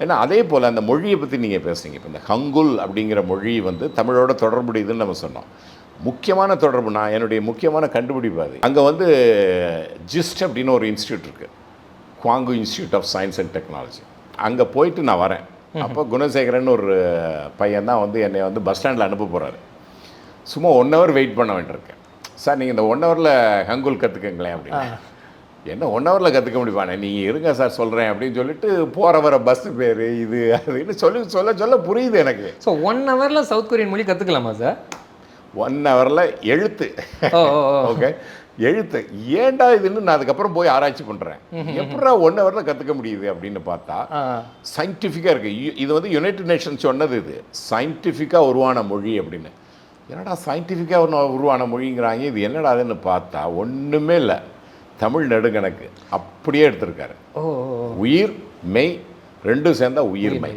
ஏன்னா அதே போல் அந்த மொழியை பற்றி நீங்கள் பேசுனீங்க. இப்போ இந்த ஹங்குல் அப்படிங்கிற மொழி வந்து தமிழோட தொடர்புடையதுன்னு நம்ம சொன்னோம். முக்கியமான தொடர்பு, நான் என்னுடைய முக்கியமான கண்டுபிடிப்பு அது. அங்கே வந்து ஜிஸ்ட் அப்படின்னு ஒரு இன்ஸ்டியூட் இருக்குது, Gwangju institute of science and technology. அங்கே போயிட்டு நான் வரேன். அப்போ குணசேகரன் ஒரு பையன் தான் வந்து என்னை வந்து பஸ் ஸ்டாண்டில் அனுப்ப போகிறாரு. சும்மா 1 ஹவர் வெயிட் பண்ண வேண்டியிருக்கேன். சார் நீங்கள் இந்த 1 ஹவரில் ஹங்குல் கற்றுக்கங்களேன் அப்படின்னு. என்ன 1 ஹவரில் கற்றுக்க முடியுமாண்ணே, நீங்கள் இருங்க சார் சொல்கிறேன் அப்படின்னு சொல்லிட்டு போகிற வர பஸ்ஸு பேர் இது அதுன்னு சொல்ல புரியுது எனக்கு. ஸோ 1 ஹவரில் சவுத் கொரியன் மொழி கற்றுக்கலாமா சார்? 1 ஹவரில் எழுத்து. ஓகே, எழுத்து ஏன்டா இதுன்னு நான் அதுக்கப்புறம் போய் ஆராய்ச்சி பண்ணுறேன். எப்படா 1 ஹவரில் கற்றுக்க முடியுது அப்படின்னு பார்த்தா சயின்டிஃபிக்காக இருக்குது. இது வந்து யுனைடெட் நேஷன்ஸ் சொன்னது, இது சயின்டிஃபிக்காக உருவான மொழி அப்படின்னு. என்னடா சயின்டிஃபிக்காக உருவான மொழிங்கிறாங்க, இது என்னடா அதுன்னு பார்த்தா ஒன்றுமே இல்லை, தமிழ் நெடுங்கணக்கு அப்படியே எடுத்திருக்காரு. உயிர் மெய் ரெண்டும் சேர்ந்தா உயிர்மை.